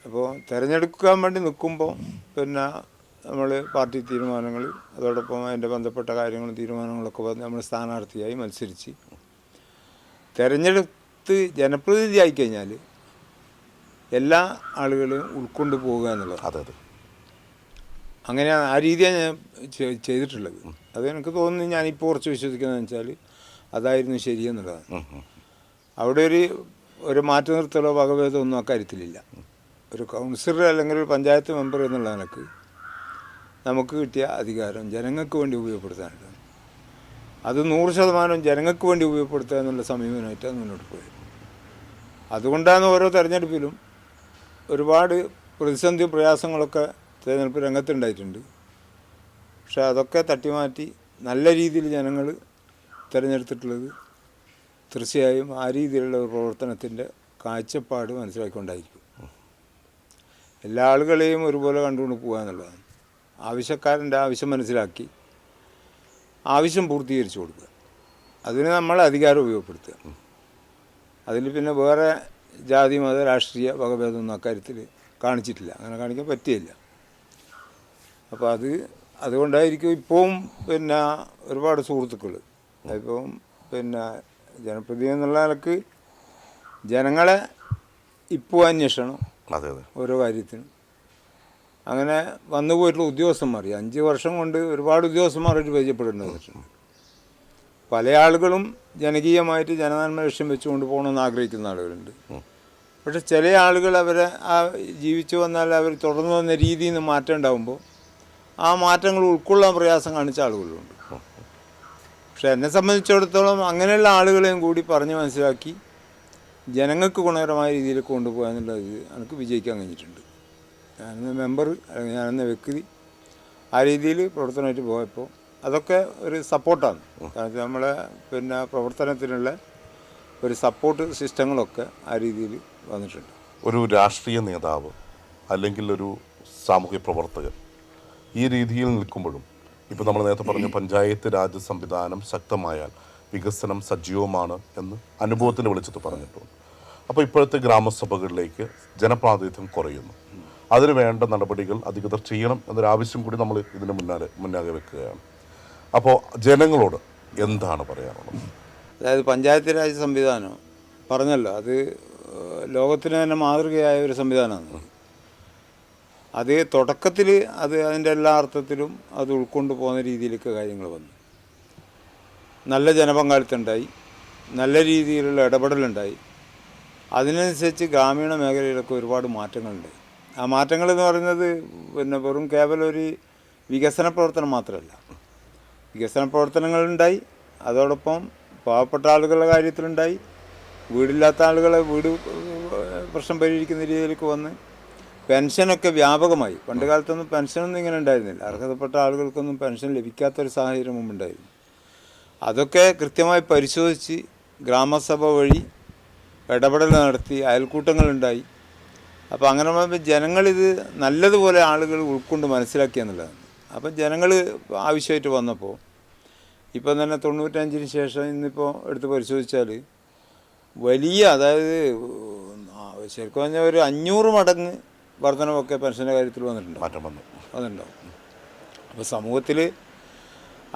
അപ്പോൾ തിരഞ്ഞെടുക്കാൻ വേണ്ടി നിൽക്കുമ്പോൾ പിന്നെ നമ്മൾ പാർട്ടി തീരുമാനങ്ങൾ അതോടൊപ്പം അതിൻ്റെ ബന്ധപ്പെട്ട കാര്യങ്ങളും തീരുമാനങ്ങളൊക്കെ വന്ന് നമ്മൾ സ്ഥാനാർത്ഥിയായി മത്സരിച്ച് തിരഞ്ഞെടുത്ത് ജനപ്രതിനിധിയായി കഴിഞ്ഞാൽ എല്ലാ ആളുകളെയും ഉൾക്കൊണ്ട് പോവുക എന്നുള്ളത്. അതെ അതെ, അങ്ങനെ ആ രീതിയാണ് ഞാൻ ചെയ്തിട്ടുള്ളത്. അത് എനിക്ക് തോന്നുന്നു, ഞാനിപ്പോൾ കുറച്ച് വിശ്വസിക്കുന്നതെന്ന് വെച്ചാൽ അതായിരുന്നു ശരിയെന്നുള്ളതാണ്. അവിടെ ഒരു മാറ്റി നിർത്തലോ വകഭേദമോ ഒന്നും അക്കാര്യത്തിലില്ല. ഒരു കൗൺസിലർ അല്ലെങ്കിൽ ഒരു പഞ്ചായത്ത് മെമ്പർ എന്നുള്ള നിലക്ക് നമുക്ക് കിട്ടിയ അധികാരം ജനങ്ങൾക്ക് വേണ്ടി ഉപയോഗപ്പെടുത്താനാണ്. അത് 100% ജനങ്ങൾക്ക് വേണ്ടി ഉപയോഗപ്പെടുത്തുക എന്നുള്ള സമീപനമായിട്ടാണ് മുന്നോട്ട് പോയത്. അതുകൊണ്ടാണ് ഓരോ തെരഞ്ഞെടുപ്പിലും ഒരുപാട് പ്രതിസന്ധി പ്രയാസങ്ങളൊക്കെ തിരഞ്ഞെടുപ്പ് രംഗത്തുണ്ടായിട്ടുണ്ട്. പക്ഷെ അതൊക്കെ തട്ടിമാറ്റി നല്ല രീതിയിൽ ജനങ്ങൾ തിരഞ്ഞെടുത്തിട്ടുള്ളത് തീർച്ചയായും ആ രീതിയിലുള്ള ഒരു പ്രവർത്തനത്തിൻ്റെ കാഴ്ചപ്പാട് മനസ്സിലാക്കിക്കൊണ്ടായിരിക്കും. എല്ലാ ആളുകളെയും ഒരുപോലെ കണ്ടുകൊണ്ട് പോകുക എന്നുള്ളതാണ്. ആവശ്യക്കാരൻ്റെ ആവശ്യം മനസ്സിലാക്കി ആവശ്യം പൂർത്തീകരിച്ചു കൊടുക്കുക. അതിന് നമ്മൾ അധികാരം ഉപയോഗപ്പെടുത്തുക. അതിൽ പിന്നെ വേറെ ജാതി മത രാഷ്ട്രീയ വകഭേദമൊന്നും അക്കാര്യത്തിൽ കാണിച്ചിട്ടില്ല. അങ്ങനെ കാണിക്കാൻ പറ്റിയില്ല. അപ്പോൾ അതുകൊണ്ടായിരിക്കും ഇപ്പോഴും പിന്നെ ഒരുപാട് സുഹൃത്തുക്കൾ ഇപ്പം പിന്നെ ജനപ്രതിനിധി എന്നുള്ള നിലക്ക് ജനങ്ങളെ ഇപ്പോൾ അന്വേഷണം ഓരോ കാര്യത്തിനും അങ്ങനെ വന്നു പോയിട്ടുള്ള ഉദ്യോഗസ്ഥന്മാർ 5 വർഷം കൊണ്ട് ഒരുപാട് ഉദ്യോഗസ്ഥന്മാരായിട്ട് പരിചയപ്പെടേണ്ടി വന്നിട്ടുണ്ട്. പല ആളുകളും ജനകീയമായിട്ട് ജനനന്മ ലക്ഷ്യം വെച്ചുകൊണ്ട് പോകണമെന്ന് ആഗ്രഹിക്കുന്ന ആളുകളുണ്ട്. പക്ഷെ ചില ആളുകൾ അവരെ ആ ജീവിച്ചു വന്നാൽ അവർ തുടർന്നു വന്ന രീതിയിൽ നിന്ന് മാറ്റം ഉണ്ടാകുമ്പോൾ ആ മാറ്റങ്ങൾ ഉൾക്കൊള്ളാൻ പ്രയാസം കാണിച്ച ആളുകളുണ്ട്. പക്ഷെ എന്നെ സംബന്ധിച്ചിടത്തോളം അങ്ങനെയുള്ള ആളുകളെയും കൂടി പറഞ്ഞ് മനസ്സിലാക്കി ജനങ്ങൾക്ക് ഗുണകരമായ രീതിയിൽ കൊണ്ടുപോകുക എന്നുള്ളത് എനിക്ക് വിജയിക്കാൻ കഴിഞ്ഞിട്ടുണ്ട്. ഞാനെന്ന മെമ്പർ അല്ലെങ്കിൽ ഞാനെന്ന വ്യക്തി ആ രീതിയിൽ പ്രവർത്തനമായിട്ട് പോയപ്പോൾ അതൊക്കെ ഒരു സപ്പോർട്ടാണ്. കാരണം നമ്മളെ പിന്നെ പ്രവർത്തനത്തിനുള്ള ഒരു സപ്പോർട്ട് സിസ്റ്റങ്ങളൊക്കെ ആ രീതിയിൽ വന്നിട്ടുണ്ട്. ഒരു രാഷ്ട്രീയ നേതാവ് അല്ലെങ്കിൽ ഒരു സാമൂഹ്യ പ്രവർത്തകൻ ഈ രീതിയിൽ നിൽക്കുമ്പോഴും ഇപ്പോൾ നമ്മൾ നേരത്തെ പറഞ്ഞു പഞ്ചായത്ത് രാജ് സംവിധാനം ശക്തമായാൽ വികസനം സജീവമാണ് എന്ന് അനുഭവത്തിൻ്റെ വെളിച്ചത്ത് പറഞ്ഞിട്ടുണ്ട്. അപ്പോൾ ഇപ്പോഴത്തെ ഗ്രാമസഭകളിലേക്ക് ജനപ്രാതിനിധ്യം കുറയുന്നു. അതിന് വേണ്ട നടപടികൾ അധികൃതർ ചെയ്യണം എന്നൊരാവശ്യം കൂടി നമ്മൾ ഇതിന് മുന്നാകെ വെക്കുകയാണ്. അപ്പോൾ ജനങ്ങളോട് എന്താണ് പറയാനുള്ളത്? അതായത് പഞ്ചായത്ത് രാജ് സംവിധാനം പറഞ്ഞല്ലോ, അത് ലോകത്തിന് തന്നെ മാതൃകയായ ഒരു സംവിധാനമാണ്. അത് തുടക്കത്തിൽ അതിൻ്റെ എല്ലാ അർത്ഥത്തിലും അത് ഉൾക്കൊണ്ട് പോകുന്ന രീതിയിലേക്ക് കാര്യങ്ങൾ വന്നു. നല്ല ജനപങ്കാളിത്തം ഉണ്ടായി, നല്ല രീതിയിലുള്ള ഇടപെടലുണ്ടായി. അതിനനുസരിച്ച് ഗ്രാമീണ മേഖലയിലൊക്കെ ഒരുപാട് മാറ്റങ്ങളുണ്ടായി. ആ മാറ്റങ്ങളെന്ന് പറയുന്നത് പിന്നെ വെറും കേവലം ഒരു വികസന പ്രവർത്തനം മാത്രമല്ല. വികസന പ്രവർത്തനങ്ങളുണ്ടായി, അതോടൊപ്പം പാവപ്പെട്ട ആളുകളുടെ കാര്യത്തിലുണ്ടായി, വീടില്ലാത്ത ആളുകളെ വീട് പ്രശ്നം പരിഹരിക്കുന്ന രീതിയിലേക്ക് വന്ന് പെൻഷനൊക്കെ വ്യാപകമായി. പണ്ട് കാലത്തൊന്നും പെൻഷനൊന്നും ഇങ്ങനെ ഉണ്ടായിരുന്നില്ല. അർഹതപ്പെട്ട ആളുകൾക്കൊന്നും പെൻഷൻ ലഭിക്കാത്തൊരു സാഹചര്യം മുമ്പുണ്ടായിരുന്നു. അതൊക്കെ കൃത്യമായി പരിശോധിച്ച് ഗ്രാമസഭ വഴി ഇടപെടൽ നടത്തി അയൽക്കൂട്ടങ്ങളുണ്ടായി. അപ്പോൾ അങ്ങനെ പറയുമ്പോൾ ജനങ്ങളിത് നല്ലതുപോലെ ആളുകൾ ഉൾക്കൊണ്ട് മനസ്സിലാക്കിയെന്നുള്ളതാണ്. അപ്പം ജനങ്ങൾ ആവശ്യമായിട്ട് വന്നപ്പോൾ ഇപ്പം തന്നെ 95-ന് ശേഷം ഇന്നിപ്പോൾ എടുത്ത് പരിശോധിച്ചാൽ വലിയ, അതായത് ശരിക്കും പറഞ്ഞാൽ ഒരു 500 മടങ്ങ് വർധനമൊക്കെ പെൻഷൻ്റെ കാര്യത്തിൽ വന്നിട്ടുണ്ടാവും. അപ്പോൾ സമൂഹത്തിൽ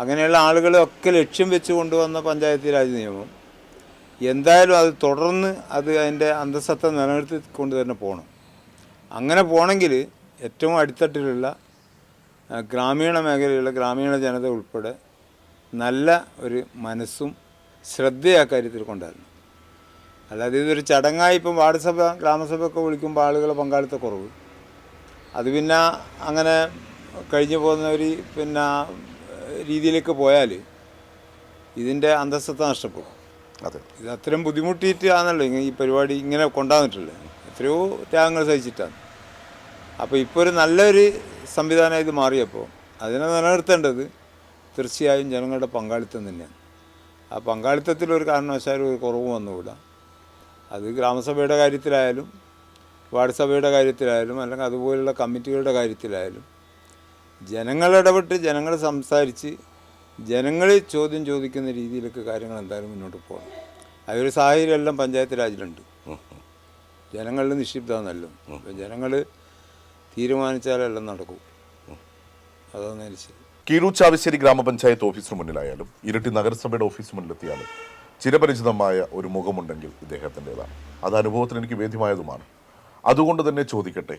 അങ്ങനെയുള്ള ആളുകളെയൊക്കെ ലക്ഷ്യം വെച്ച് കൊണ്ടുവന്ന പഞ്ചായത്ത് രാജ് നിയമം എന്തായാലും അത് തുടർന്ന് അതിൻ്റെ അന്തസ്സത്ത നിലനിർത്തിക്കൊണ്ട് തന്നെ പോകണം. അങ്ങനെ പോകണമെങ്കിൽ ഏറ്റവും അടിത്തട്ടിലുള്ള ഗ്രാമീണ മേഖലയിലുള്ള ഗ്രാമീണ ജനത ഉൾപ്പെടെ നല്ല ഒരു മനസ്സും ശ്രദ്ധയും ആ കാര്യത്തിൽ കൊണ്ടുവരണം. അല്ലാതെ ഇതൊരു ചടങ്ങായി ഇപ്പം വാർഡ് സഭ ഗ്രാമസഭയൊക്കെ വിളിക്കുമ്പോൾ ആളുകളെ പങ്കാളിത്ത കുറവ്, അത് പിന്നെ അങ്ങനെ കഴിഞ്ഞു പോകുന്ന ഒരു പിന്നെ രീതിയിലേക്ക് പോയാൽ ഇതിൻ്റെ അന്തസ്സത്ത നഷ്ടപ്പെടും. അതെ, ഇത് അത്രയും ബുദ്ധിമുട്ടിയിട്ട് ആണല്ലോ ഈ പരിപാടി ഇങ്ങനെ കൊണ്ടുവന്നിട്ടുള്ളത്. എത്രയോ ത്യാഗങ്ങൾ സഹിച്ചിട്ടാണ്. അപ്പോൾ ഇപ്പോൾ ഒരു നല്ലൊരു സംവിധാനം ഇത് മാറിയപ്പോൾ അതിനെ നിലനിർത്തേണ്ടത് തീർച്ചയായും ജനങ്ങളുടെ പങ്കാളിത്തം തന്നെയാണ്. ആ പങ്കാളിത്തത്തിൽ ഒരു കാരണവശാലും ഒരു കുറവ് വന്നുകൂടാ. അത് ഗ്രാമസഭയുടെ കാര്യത്തിലായാലും വാർഡ് സഭയുടെ കാര്യത്തിലായാലും അല്ലെങ്കിൽ അതുപോലുള്ള കമ്മിറ്റികളുടെ കാര്യത്തിലായാലും ജനങ്ങൾ ഇടപെട്ട് ജനങ്ങൾ സംസാരിച്ച് ജനങ്ങൾ ചോദ്യം ചോദിക്കുന്ന രീതിയിലൊക്കെ കാര്യങ്ങൾ എന്തായാലും മുന്നോട്ട് പോകണം. അതൊരു സാഹചര്യം എല്ലാം പഞ്ചായത്ത് രാജിലുണ്ട്. ജനങ്ങളിൽ നിക്ഷിപ്തമെന്നല്ലോ. അപ്പോൾ ജനങ്ങൾ തീരുമാനിച്ചാലെല്ലാം നടക്കും. അതാണ് ശരി. കീഴൂർ ചാവശ്ശേരി ഗ്രാമപഞ്ചായത്ത് ഓഫീസിന് മുന്നിലായാലും ഇരിട്ടി നഗരസഭയുടെ ഓഫീസിന് മുന്നിലെത്തിയാലും ചിരപരിചിതമായ ഒരു മുഖമുണ്ടെങ്കിൽ ഇദ്ദേഹത്തിൻ്റെതാണ്. അത് അനുഭവത്തിന് എനിക്ക് വേദ്യമായതുമാണ്. അതുകൊണ്ട് തന്നെ ചോദിക്കട്ടെ,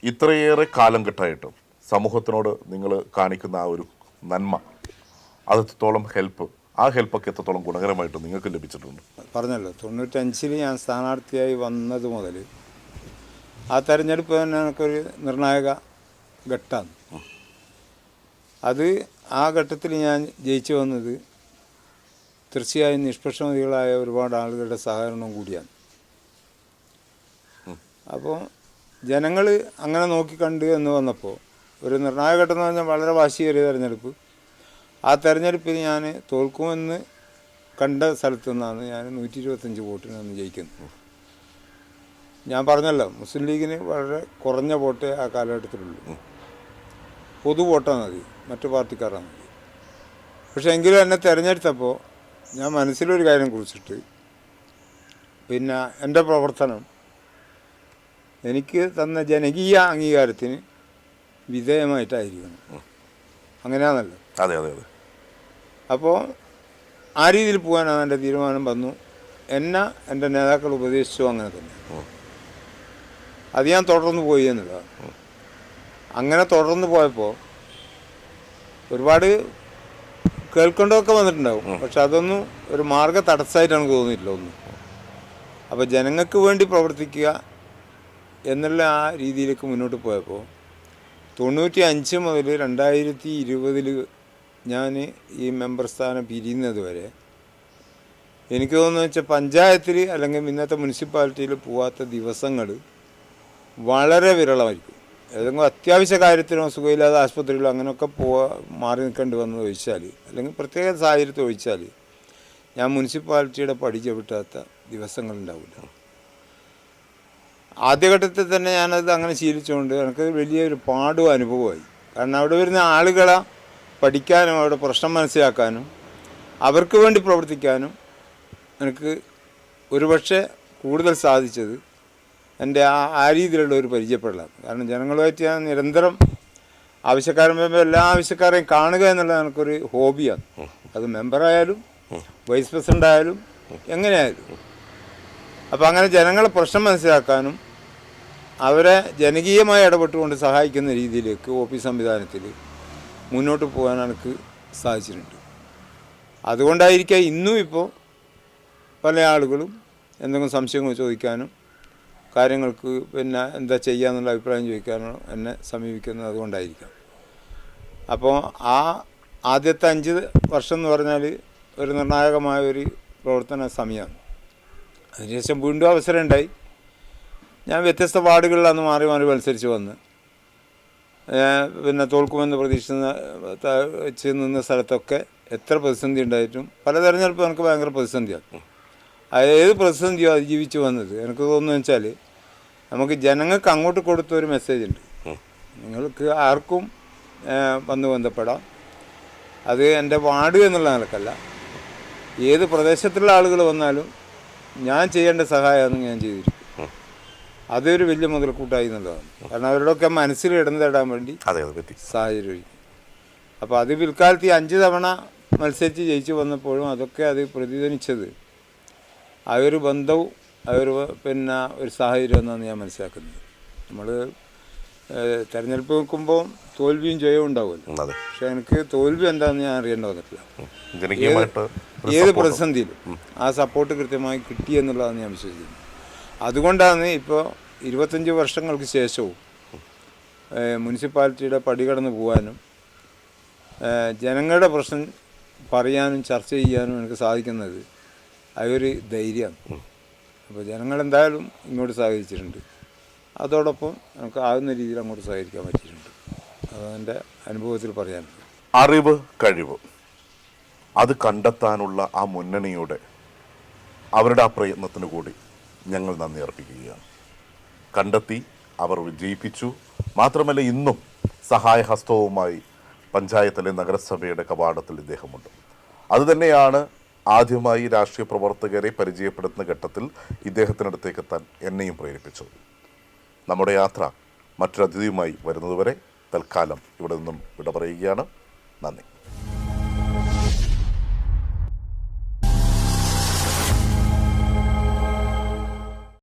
ഇത്രയേറെ കാലം കെട്ടായിട്ടും സമൂഹത്തിനോട് നിങ്ങൾ കാണിക്കുന്ന ആ ഒരു നന്മ, അത് എത്രത്തോളം ആ ഹെൽപ്പൊക്കെ എത്രത്തോളം ഗുണകരമായിട്ട് നിങ്ങൾക്ക് ലഭിച്ചിട്ടുണ്ട്? പറഞ്ഞല്ലോ, 95 ഞാൻ സ്ഥാനാർത്ഥിയായി വന്നത് മുതൽ ആ തെരഞ്ഞെടുപ്പ് തന്നെ എനിക്കൊരു നിർണായക ഘട്ടമാണ്. അത് ആ ഘട്ടത്തിൽ ഞാൻ ജയിച്ചു വന്നത് തീർച്ചയായും നിഷ്പക്ഷമതികളായ ഒരുപാട് ആളുകളുടെ സഹകരണം കൂടിയാണ്. അപ്പോൾ ജനങ്ങൾ അങ്ങനെ നോക്കിക്കണ്ട് എന്ന് വന്നപ്പോൾ ഒരു നിർണായക ഘട്ടം എന്ന് പറഞ്ഞാൽ വളരെ വാശിയേറിയ തെരഞ്ഞെടുപ്പ്. ആ തെരഞ്ഞെടുപ്പിൽ ഞാൻ തോൽക്കുമെന്ന് കണ്ട സ്ഥലത്തു നിന്നാണ് ഞാൻ 125 വോട്ടിനാണ് ജയിക്കുന്നത്. ഞാൻ പറഞ്ഞല്ലോ, മുസ്ലിം ലീഗിന് വളരെ കുറഞ്ഞ വോട്ടേ ആ കാലഘട്ടത്തിലുള്ളൂ. പൊതു വോട്ടാണ് മതി, മറ്റു പാർട്ടിക്കാരാണ് മതി. പക്ഷെ എങ്കിലും എന്നെ തിരഞ്ഞെടുത്തപ്പോൾ ഞാൻ മനസ്സിലൊരു കാര്യം കുറിച്ചിട്ട്, പിന്നെ എൻ്റെ പ്രവർത്തനം എനിക്ക് തന്ന ജനകീയ അംഗീകാരത്തിന് വിധേയമായിട്ടായിരിക്കണം. അങ്ങനെയാണല്ലോ. അതെ അതെ അതെ. അപ്പോൾ ആ രീതിയിൽ പോകാനാണ് എൻ്റെ തീരുമാനം വന്നു. എന്നെ എൻ്റെ നേതാക്കൾ ഉപദേശിച്ചു അങ്ങനെ തന്നെ. അത് ഞാൻ തുടർന്ന് പോയി എന്നുള്ളതാണ്. അങ്ങനെ തുടർന്ന് പോയപ്പോൾ ഒരുപാട് കേൾക്കേണ്ടതൊക്കെ വന്നിട്ടുണ്ടാവും. പക്ഷെ അതൊന്നും ഒരു മാർഗ്ഗ തടസ്സമായിട്ടാണ് എനിക്ക് തോന്നിയിട്ടില്ല ഒന്നും. അപ്പോൾ ജനങ്ങൾക്ക് വേണ്ടി പ്രവർത്തിക്കുക എന്നുള്ള ആ രീതിയിലേക്ക് മുന്നോട്ട് പോയപ്പോൾ 95 മുതൽ 2020 ഞാൻ ഈ മെമ്പർ സ്ഥാനം പിരിയുന്നത് വരെ എനിക്ക് തോന്നുന്നു വെച്ചാൽ പഞ്ചായത്തിൽ അല്ലെങ്കിൽ ഇന്നത്തെ മുനിസിപ്പാലിറ്റിയിൽ പോവാത്ത ദിവസങ്ങൾ വളരെ വിരളമായിരിക്കും. ഏതെങ്കിലും അത്യാവശ്യ കാര്യത്തിനോ സുഖമില്ലാതെ ആശുപത്രിയിലോ അങ്ങനെയൊക്കെ മാറി നിൽക്കേണ്ടി വന്നത് ഒഴിച്ചാൽ, അല്ലെങ്കിൽ പ്രത്യേക സാഹചര്യത്തിൽ ഒഴിച്ചാൽ ഞാൻ മുനിസിപ്പാലിറ്റിയുടെ പടി ചവിട്ടാത്ത ദിവസങ്ങളുണ്ടാവില്ല. ആദ്യഘട്ടത്തിൽ തന്നെ ഞാനത് അങ്ങനെ ശീലിച്ചുകൊണ്ട് എനിക്ക് വലിയൊരു പാടും അനുഭവമായി. കാരണം അവിടെ വരുന്ന ആളുകളെ പഠിക്കാനും അവരുടെ പ്രശ്നം മനസ്സിലാക്കാനും അവർക്ക് വേണ്ടി പ്രവർത്തിക്കാനും എനിക്ക് ഒരുപക്ഷെ കൂടുതൽ സാധിച്ചത് എൻ്റെ ആ രീതിയിലുള്ള ഒരു പരിചയപ്പെടലാണ്. കാരണം ജനങ്ങളുമായിട്ട് ഞാൻ നിരന്തരം ആവശ്യക്കാരൻ വരുമ്പോൾ എല്ലാ ആവശ്യക്കാരെയും കാണുക എന്നുള്ളത് എനിക്കൊരു ഹോബിയാണ്. അത് മെമ്പറായാലും വൈസ് പ്രസിഡൻ്റ് ആയാലും എങ്ങനെയായാലും. അപ്പോൾ അങ്ങനെ ജനങ്ങളെ പ്രശ്നം മനസ്സിലാക്കാനും അവരെ ജനകീയമായി ഇടപെട്ടുകൊണ്ട് സഹായിക്കുന്ന രീതിയിലേക്ക് ഓഫീസ് സംവിധാനത്തിൽ മുന്നോട്ട് പോകാൻ എനിക്ക് സാധിച്ചിട്ടുണ്ട്. അതുകൊണ്ടായിരിക്കാം ഇന്നും ഇപ്പോൾ പല ആളുകളും എന്തെങ്കിലും സംശയങ്ങൾ ചോദിക്കാനും കാര്യങ്ങൾക്ക് പിന്നെ എന്താ ചെയ്യാന്നുള്ള അഭിപ്രായം ചോദിക്കാനോ എന്നെ സമീപിക്കുന്നത് അതുകൊണ്ടായിരിക്കാം. അപ്പോൾ ആ ആദ്യത്തെ 5 വർഷം എന്ന് പറഞ്ഞാൽ ഒരു നിർണായകമായ ഒരു പ്രവർത്തന സമയമാണ്. അതിനുശേഷം വീണ്ടും അവസരം ഉണ്ടായി. ഞാൻ വ്യത്യസ്ത വാർഡുകളിലാണ് മാറി മാറി മത്സരിച്ച് വന്ന് പിന്നെ തോൽക്കുമെന്ന് പ്രതീക്ഷിച്ച് നിന്ന സ്ഥലത്തൊക്കെ എത്ര പ്രതിസന്ധി ഉണ്ടായിട്ടും പല തെരഞ്ഞെടുപ്പ് എനിക്ക് ഭയങ്കര പ്രതിസന്ധിയാണ്. ഏത് പ്രതിസന്ധിയോ അതിജീവിച്ച് വന്നത് എനിക്ക് തോന്നുന്നു വെച്ചാൽ നമുക്ക് ജനങ്ങൾക്ക് അങ്ങോട്ട് കൊടുത്തൊരു മെസ്സേജ് ഉണ്ട്. നിങ്ങൾക്ക് ആർക്കും വന്ന് ബന്ധപ്പെടാം. അത് എൻ്റെ വാർഡ് എന്നുള്ള നിലക്കല്ല, ഏത് പ്രദേശത്തുള്ള ആളുകൾ വന്നാലും ഞാൻ ചെയ്യേണ്ട സഹായമാണ് ഞാൻ ചെയ്തിരിക്കും. അതൊരു വലിയ മുതൽക്കൂട്ടായി എന്നുള്ളതാണ്. കാരണം അവരുടെയൊക്കെ മനസ്സിൽ ഇടം തേടാൻ വേണ്ടി സാഹചര്യം. അപ്പോൾ അത് പിൽക്കാലത്ത് 5 തവണ മത്സരിച്ച് ജയിച്ചു വന്നപ്പോഴും അതൊക്കെ അത് പ്രതിധ്വനിച്ചത് ആ ഒരു ബന്ധവും പിന്നെ ഒരു സാഹചര്യം എന്നാണ് ഞാൻ മനസ്സിലാക്കുന്നത്. നമ്മൾ തിരഞ്ഞെടുപ്പ് നോക്കുമ്പോൾ തോൽവിയും ജയവും ഉണ്ടാവുമല്ലോ. പക്ഷെ എനിക്ക് തോൽവി എന്താണെന്ന് ഞാൻ അറിയേണ്ടി വന്നിട്ടില്ല. ഏത് പ്രതിസന്ധിയിലും ആ സപ്പോർട്ട് കൃത്യമായി കിട്ടി എന്നുള്ളതാണ് ഞാൻ വിശ്വസിക്കുന്നത്. അതുകൊണ്ടാണ് ഇപ്പോൾ 25 വർഷങ്ങൾക്ക് ശേഷവും മുനിസിപ്പാലിറ്റിയുടെ പടി കടന്ന് പോകാനും ജനങ്ങളുടെ പ്രശ്നം പറയാനും ചർച്ച ചെയ്യാനും എനിക്ക് സാധിക്കുന്നത് അതൊരു ധൈര്യമാണ്. അപ്പോൾ ജനങ്ങളെന്തായാലും ഇങ്ങോട്ട് സഹകരിച്ചിട്ടുണ്ട്. അതോടൊപ്പം നമുക്ക് ആകുന്ന രീതിയിൽ അങ്ങോട്ട് സഹകരിക്കാൻ പറ്റിയിട്ടുണ്ട്. അതെൻ്റെ അനുഭവത്തിൽ പറയാനുണ്ട്. അറിവ്, കഴിവ് അത് കണ്ടെത്താനുള്ള ആ മുന്നണിയുടെ അവരുടെ ആ പ്രയത്നത്തിന് കൂടി ഞങ്ങൾ നന്ദി അർപ്പിക്കുകയാണ്. കണ്ടെത്തി, അവർ വിജയിപ്പിച്ചു. മാത്രമല്ല ഇന്നും സഹായഹസ്തവുമായി പഞ്ചായത്തിലെ നഗരസഭയുടെ കവാടത്തിൽ ഇദ്ദേഹമുണ്ട്. അതുതന്നെയാണ് ആദ്യമായി രാഷ്ട്രീയ പ്രവർത്തകരെ പരിചയപ്പെടുത്തുന്ന ഘട്ടത്തിൽ ഇദ്ദേഹത്തിനടുത്തേക്ക് എത്താൻ എന്നെയും പ്രേരിപ്പിച്ചത്. നമ്മുടെ യാത്ര മറ്റൊരു അതിഥിയുമായി വരുന്നതുവരെ തൽക്കാലം ഇവിടെ നിന്നും വിട പറയുകയാണ്. നന്ദി.